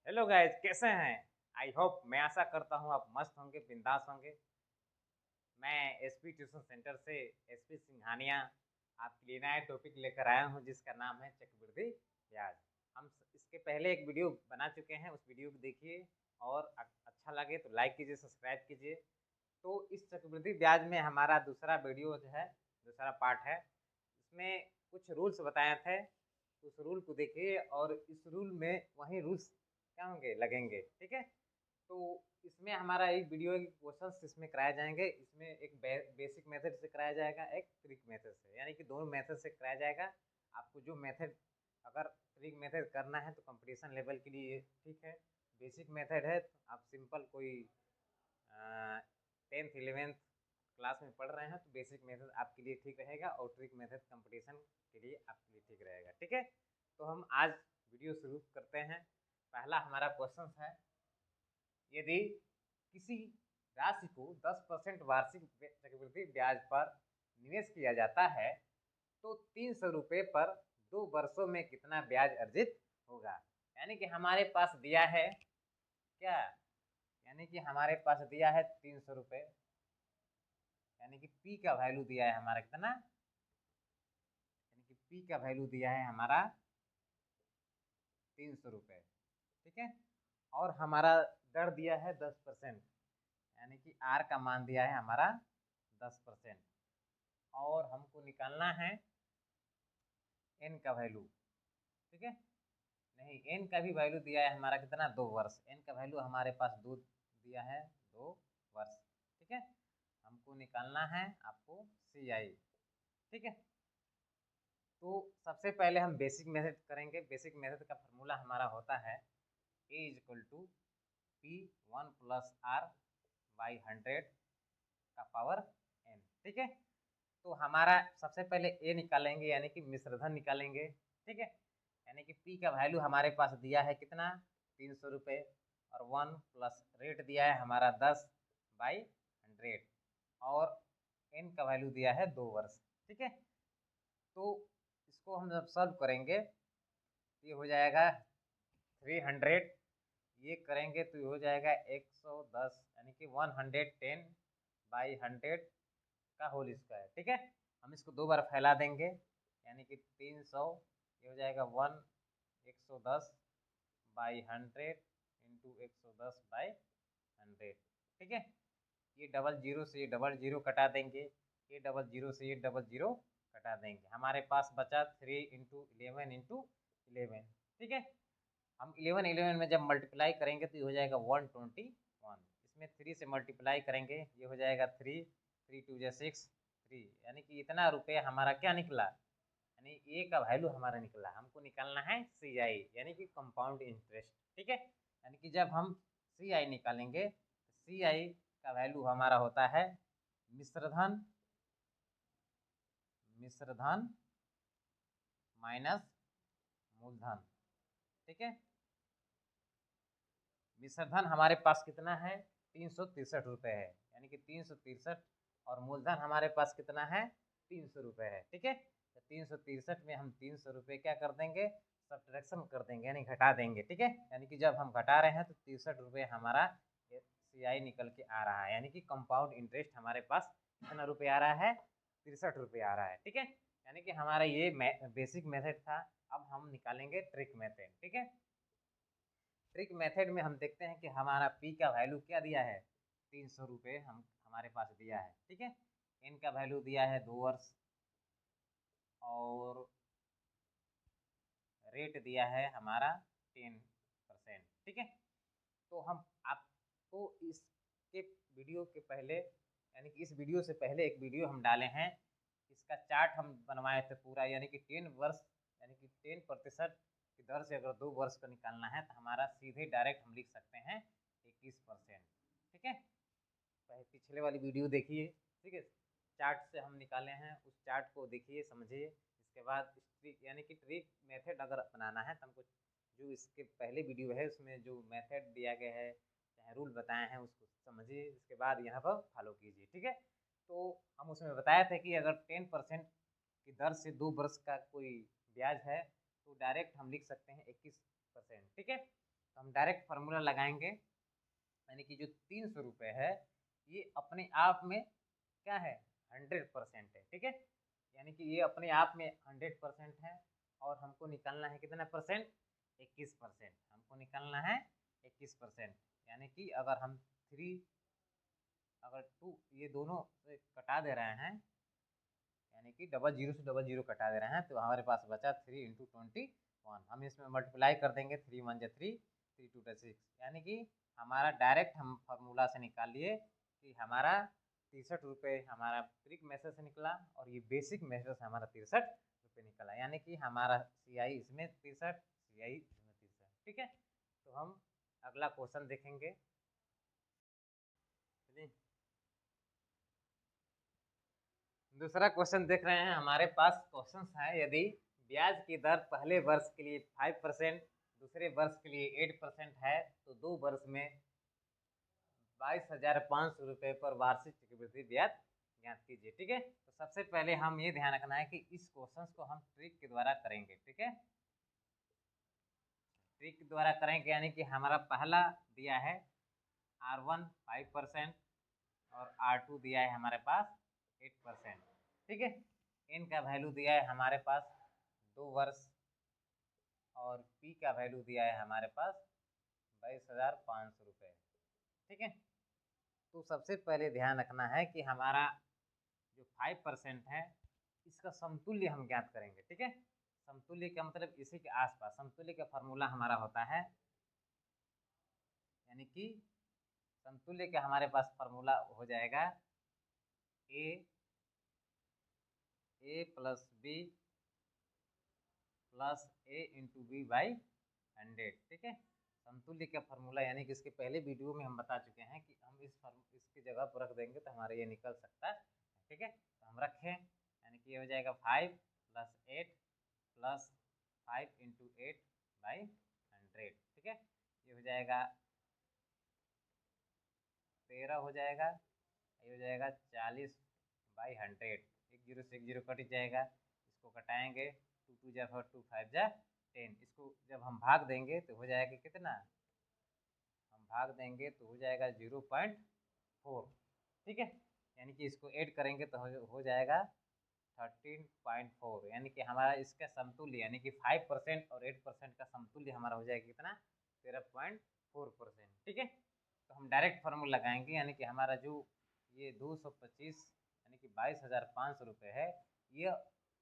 Hello guys, कैसे हैं? I hope, मैं आशा करता हूँ आप मस्त होंगे, बिंदास होंगे। मैं एसपी ट्यूशन सेंटर से एसपी सिंघानिया आपके लिए नया टॉपिक लेकर आया हूँ जिसका नाम है चक्रवृद्धि ब्याज। इसके पहले एक वीडियो बना चुके हैं, उस वीडियो को देखिए और अच्छा लगे तो लाइक कीजिए, सब्सक्राइब कीजिए। तो इस चक्रवृद्धि ब्याज में हमारा दूसरा वीडियो जो है, दूसरा पार्ट है। इसमें कुछ रूल्स बताए थे, उस रूल को देखिए और इस रूल में वही रूल्स क्या होंगे, लगेंगे। ठीक है, तो इसमें हमारा एक वीडियो के क्वेश्चंस इसमें कराए जाएंगे। इसमें एक बेसिक मेथड से कराया जाएगा, एक ट्रिक मेथड से, यानी कि दोनों मेथड से कराया जाएगा। आपको जो मेथड अगर ट्रिक मेथड करना है तो कंपटीशन लेवल के लिए ठीक है। बेसिक मेथड है तो आप सिंपल कोई 10th 11th क्लास में पढ़ रहे हैं तो बेसिक मेथड आपके लिए ठीक रहेगा और ट्रिक मेथड कंपटीशन के लिए आपके लिए ठीक रहेगा। ठीक है, तो हम आज वीडियो शुरू करते हैं। पहला हमारा क्वेश्चन है, यदि किसी राशि को 10% वार्षिक चक्रवृद्धि ब्याज पर निवेश किया जाता है तो 300 रुपये पर 2 वर्षों में कितना ब्याज अर्जित होगा। यानी कि हमारे पास दिया है क्या, यानी कि हमारे पास दिया है 300 रुपये, यानी कि पी का वैल्यू दिया है हमारा कितना, यानी कि पी का वैल्यू दिया है हमारा 300 रुपये। ठीक है, और हमारा दर दिया है 10%, यानी कि आर का मान दिया है हमारा 10%। और हमको निकालना है एन का वैल्यू। ठीक है, नहीं, एन का भी वैल्यू दिया है हमारा कितना, 2 वर्ष। एन का वैल्यू हमारे पास दो दिया है, 2 वर्ष। ठीक है, हमको निकालना है आपको सी आई। ठीक है, तो सबसे पहले हम बेसिक मेथड करेंगे। बेसिक मेथड का फार्मूला हमारा होता है ए is equal to P1 + R/100 का पावर n। ठीक है, तो हमारा सबसे पहले ए निकालेंगे, यानी कि मिश्रधन निकालेंगे। ठीक है, यानी कि पी का वैल्यू हमारे पास दिया है कितना, 300 रुपये, और 1 प्लस रेट दिया है हमारा 10/100, और एन का वैल्यू दिया है 2 वर्ष। ठीक है, तो इसको हम जब सॉल्व करेंगे तो ये हो जाएगा 300, ये करेंगे तो ये हो जाएगा 110, यानी कि 110/100 का होल स्क्वायर। ठीक है, हम इसको 2 बार फैला देंगे, यानी कि 300, ये हो जाएगा 110/100 इंटू 110/100। ठीक है, ये डबल जीरो से ये डबल जीरो कटा देंगे, ये डबल जीरो से ये डबल जीरो कटा देंगे। हमारे पास बचा 3 × 11 × 11। ठीक है, हम 11 11 में जब मल्टीप्लाई करेंगे तो ये हो जाएगा 121। इसमें 3 से मल्टीप्लाई करेंगे, ये हो जाएगा 3, 3 2 जा 6, 3, यानी कि इतना रुपये हमारा क्या निकला, यानी ए का वैल्यू हमारा निकला। हमको निकालना है सी आई, यानी कि कंपाउंड इंटरेस्ट। ठीक है, यानी कि जब हम सी आई निकालेंगे तो सी आई का वैल्यू हमारा होता है मिश्रधन, मिश्रधन माइनस मूलधन। ठीक है, मिश्रधन हमारे पास कितना है, 363 रुपये है, यानी कि 363, और मूलधन हमारे पास कितना है, 300 रुपये है। ठीक है, तो 363 में हम 300 रुपये क्या कर देंगे, सब्ट्रैक्शन कर देंगे, यानी घटा देंगे। ठीक है, यानी कि जब हम घटा रहे हैं तो 63 रुपये हमारा सी आई निकल के आ रहा है, यानी कि कंपाउंड इंटरेस्ट हमारे पास कितना रुपये आ रहा है, 63 रुपये आ रहा है। ठीक है, यानी कि हमारा ये बेसिक मेथड था। अब हम निकालेंगे ट्रिक मेथड। ठीक है, ट्रिक मेथड में हम देखते हैं कि हमारा पी का वैल्यू क्या दिया है, 300 रुपये हम हमारे पास दिया है। ठीक है, एन का वैल्यू दिया है 2 वर्ष, और रेट दिया है हमारा 10%। ठीक है, तो हम आपको इसके वीडियो के पहले, यानी कि इस वीडियो से पहले एक वीडियो हम डाले हैं, इसका चार्ट हम बनवाए थे पूरा, यानी कि 10 वर्ष, यानी कि 10% की दर से अगर 2 वर्ष का निकालना है तो हमारा सीधे डायरेक्ट हम लिख सकते हैं 21%। ठीक है, पिछले वाली वीडियो देखिए। ठीक है, चार्ट से हम निकाले हैं, उस चार्ट को देखिए, समझिए। इसके बाद ट्रिक, यानी कि ट्रिक मेथड अगर अपनाना है तो हमको जो इसके पहले वीडियो है उसमें जो मेथड दिया गया है, चाहे रूल बताए हैं, उसको समझिए, इसके बाद यहाँ पर फॉलो कीजिए। ठीक है, तो हम उसमें बताया था कि अगर 10% की दर से 2 वर्ष का कोई ब्याज है तो डायरेक्ट हम लिख सकते हैं 21%। ठीक है, तो हम डायरेक्ट फार्मूला लगाएंगे, यानी कि जो 300 रुपये है ये अपने आप में क्या है, 100% है, ठीक है। यानी कि ये अपने आप में 100% है, और हमको निकालना है कितना परसेंट, 21%। हमको निकालना है 21%। यानी कि अगर हम 3 अगर 2 ये दोनों से कटा दे रहे हैं, यानी कि डबल जीरो से डबल जीरो कटा दे रहे हैं, तो हमारे पास बचा 3 × 21। हम इसमें मल्टीप्लाई कर देंगे, 3 × 1 = 3, 3 × 2 = 6। यानी कि हमारा डायरेक्ट हम फार्मूला से निकाल लिए कि हमारा 63 रुपये हमारा ट्रिक मेथड से निकला, और ये बेसिक मेथड से हमारा 63 रुपये निकला। यानी कि हमारा CI इसमें 63, CI इसमें 63, ठीक है। तो हम अगला क्वेश्चन देखेंगे। दूसरा क्वेश्चन देख रहे हैं, हमारे पास क्वेश्चन है, यदि ब्याज की दर पहले वर्ष के लिए 5%, दूसरे वर्ष के लिए 8% है, तो 2 वर्ष में 22,500 रुपये पर वार्षिक चक्रवृद्धि ब्याज ज्ञात कीजिए, ठीक है। तो सबसे पहले हम ये ध्यान रखना है कि इस क्वेश्चन को हम ट्रिक के द्वारा करेंगे, ठीक है। ट्रिक के द्वारा करेंगे, यानी कि हमारा पहला दिया है R1 5% और R2 दिया है हमारे पास 8%, ठीक है। N का वैल्यू दिया है हमारे पास 2 वर्ष, और P का वैल्यू दिया है हमारे पास 22,500 रुपये, ठीक है। तो सबसे पहले ध्यान रखना है कि हमारा जो 5% है इसका समतुल्य हम ज्ञात करेंगे, ठीक है। समतुल्य का मतलब इसी के आसपास, समतुल्य का फार्मूला हमारा होता है, यानी कि समतुल्य का हमारे पास फार्मूला हो जाएगा A + B + A × B/100, ठीक है। समतुल्य का फार्मूला, यानी कि इसके पहले वीडियो में हम बता चुके हैं कि हम इसकी जगह पर रख देंगे तो हमारा ये निकल सकता है, ठीक है। तो हम रखें, यानी कि ये हो जाएगा 5 + 8 + 5 × 8/100, ठीक है। ये हो जाएगा 13 हो जाएगा, ये हो जाएगा 40/100। एक जीरो से एक जीरो कट जाएगा, इसको कटाएंगे, 2 × 2 = 4, 2 × 5 = 10। इसको जब हम भाग देंगे तो हो जाएगा कितना, हम भाग देंगे तो हो जाएगा 0.4, ठीक है। यानी कि इसको ऐड करेंगे तो हो जाएगा 13.4। यानी कि हमारा इसका समतुल्य, यानी कि 5% और 8% का समतुल्य हमारा हो जाएगा कितना, 13.4%, ठीक है। तो हम डायरेक्ट फार्मूला लगाएंगे, यानी कि हमारा जो ये 225 यानी कि 22,500 रुपये है, ये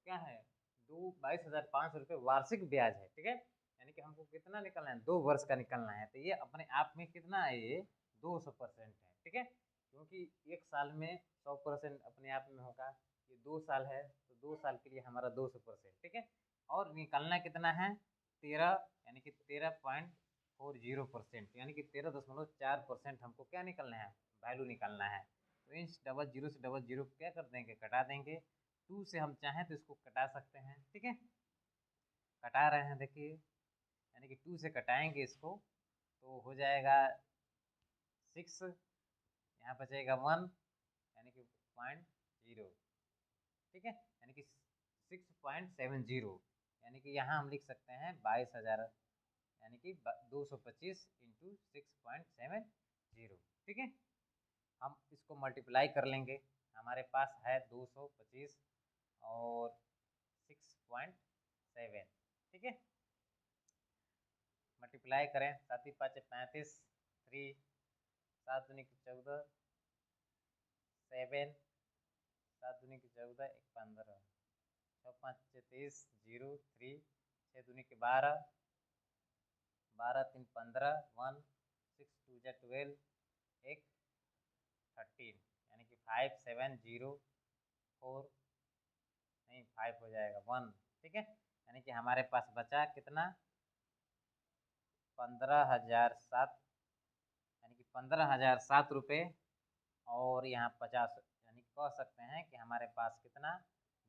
क्या है, 22,500 रुपये वार्षिक ब्याज है, ठीक है। यानी कि हमको कितना निकलना है, 2 वर्ष का निकलना है। तो ये अपने आप में कितना है, ये 200% है, ठीक है। क्योंकि एक साल में 100% अपने आप में होगा, ये 2 साल है तो 2 साल के लिए हमारा 200%, ठीक है। और निकलना कितना है, 13, यानी कि 13.40%, यानी कि 13.4% हमको क्या निकलना है, वैल्यू निकालना है। तो इन डबल जीरो से डबल जीरो क्या कर देंगे, कटा देंगे। 2 से हम चाहें तो इसको कटा सकते हैं, ठीक है। कटा रहे हैं, देखिए, यानी कि 2 से कटाएंगे इसको तो हो जाएगा 6, यहाँ बचेगा 1, यानी कि 0.0, ठीक है। यानी कि 6.70, यानी कि यहाँ हम लिख सकते हैं 22,000, यानी कि 225 × 6.70, ठीक है। हम इसको मल्टीप्लाई कर लेंगे, हमारे पास है 225 और 6.7, ठीक है। मल्टीप्लाई करें, 7 × 5 = 35, 3, 7 × 14, 7, 7 × 14 = 15, 6 × 5 = 30, 0, 3, 6 × 2 = 12, 12, 3, 15, 1, 6, 2 = 12, 1, 13, यानी कि 5, 7, 0, 4, नहीं 5 हो जाएगा 1, ठीक है। यानी कि हमारे पास बचा कितना, 15,007, यानी कि 15,007 रुपये, और यहाँ 50, यानी कह सकते हैं कि हमारे पास कितना,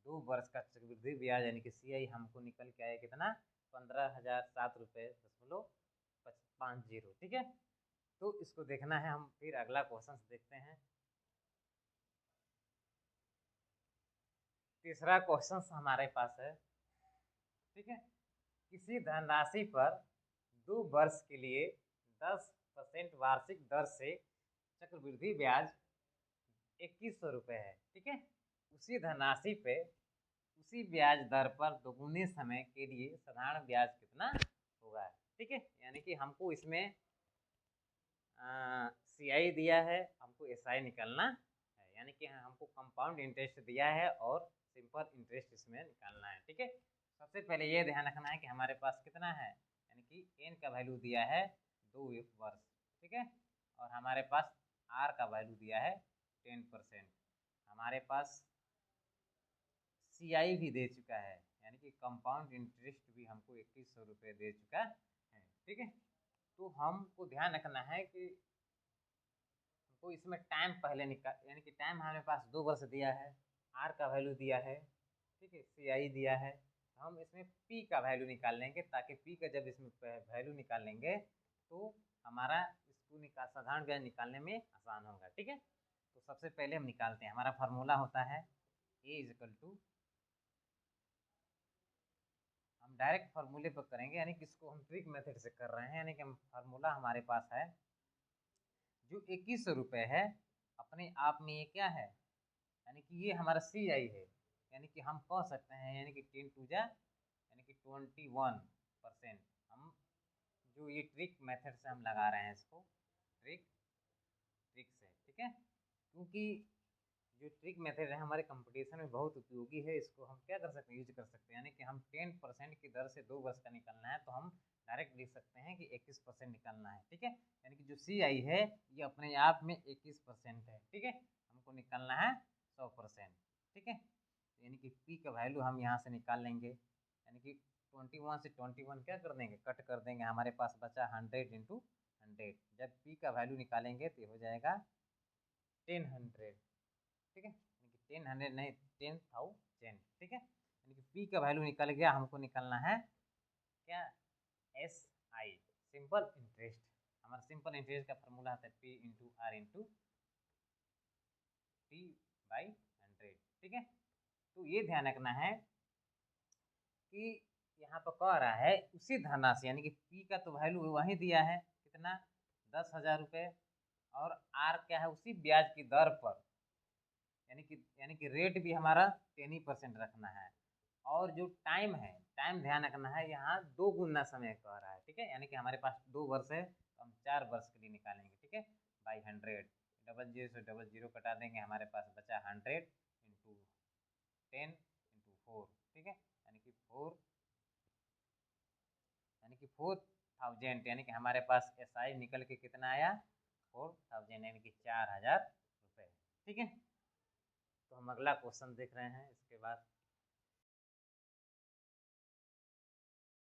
2 वर्ष का चक्रवृद्धि ब्याज, यानी कि CI हमको निकल के आया कितना, 15,007 रुपये 50, ठीक है। तो इसको देखना है, हम फिर अगला क्वेश्चन देखते हैं। तीसरा क्वेश्चन हमारे पास है, ठीक है। किसी धनराशि पर 2 वर्ष के लिए 10% वार्षिक दर से चक्रवृद्धि ब्याज 2100 रुपये है। ठीक है, उसी धनराशि पे उसी ब्याज दर पर दोगुने समय के लिए साधारण ब्याज कितना होगा। ठीक है, यानी कि हमको इसमें CI दिया है, हमको SI निकालना है, यानी कि हमको कंपाउंड इंटरेस्ट दिया है और सिंपल इंटरेस्ट इसमें निकालना है। ठीक है, सबसे पहले ये ध्यान रखना है कि हमारे पास कितना है, यानी कि n का वैल्यू दिया है 2 वर्ष। ठीक है, और हमारे पास r का वैल्यू दिया है 10%। हमारे पास CI भी दे चुका है, यानी कि कंपाउंड इंटरेस्ट भी हमको 2100 रुपये दे चुका है। ठीक है, तो हमको ध्यान रखना है कि हमको इसमें टाइम पहले निकाल, यानी कि टाइम हमारे पास 2 वर्ष दिया है, R का वैल्यू दिया है, ठीक है, CI दिया है। हम इसमें P का वैल्यू निकाल लेंगे, ताकि P का जब इसमें वैल्यू निकाल लेंगे तो हमारा इसको साधारण ब्याज निकालने में आसान होगा। ठीक है, तो सबसे पहले हम निकालते हैं। हमारा फार्मूला होता है A = हम डायरेक्ट फार्मूले पर करेंगे, यानी कि इसको हम ट्रिक मेथड से कर रहे हैं, यानी कि हम फार्मूला हमारे पास है जो 2100 रुपये है, अपने आप में ये क्या है, यानी कि ये हमारा CI है, यानी कि हम कह सकते हैं, यानी कि 10 टू जा यानी कि 21%। हम जो ये ट्रिक मेथड से हम लगा रहे हैं इसको ट्रिक से। ठीक है, क्योंकि जो ट्रिक मेथड है हमारे कंपटीशन में बहुत उपयोगी है, इसको हम क्या कर सकते हैं, यूज कर सकते हैं। यानी कि हम 10% की दर से 2 वर्ष का निकालना है, तो हम डायरेक्ट लिख सकते हैं कि 21% निकालना है। ठीक है, यानी कि जो CI है ये अपने आप में 21% है। ठीक है, हमको निकालना है 100%। ठीक है, यानी कि P का वैल्यू हम यहाँ से निकाल लेंगे, यानी कि 21 से 21 क्या कर देंगे, कट कर देंगे, हमारे पास बचा 100 × 100। जब P का वैल्यू निकालेंगे तो हो जाएगा 1000। ठीक है, यानी कि 1000 नहीं 10,000। ठीक है, यानी कि P का वैल्यू निकल गया, हमको निकालना है क्या, SI सिंपल इंटरेस्ट। हमारा सिंपल इंटरेस्ट का फॉर्मूला आता है P × R × T/100। ठीक है, तो ये ध्यान रखना है कि यहाँ पर कह रहा है उसी धनराशि, यानी कि P का तो वैल्यू वही दिया है, कितना 10,000 रुपये, और R क्या है, उसी ब्याज की दर पर, यानी कि रेट भी हमारा 10% रखना है, और जो टाइम है, टाइम ध्यान रखना है, यहाँ 2 गुना समय कह रहा है। ठीक है, यानी कि हमारे पास 2 वर्ष है, तो हम 4 वर्ष के लिए निकालेंगे। ठीक है, बाई 100, 00 से 00 कटा देंगे, हमारे पास बचा 100 × 10 × 4। ठीक है, यानी कि 4000, यानी कि हमारे पास SI निकल के कितना आया, 4000, यानी कि 4000 रुपये। ठीक है, तो हम अगला क्वेश्चन देख रहे हैं इसके बाद।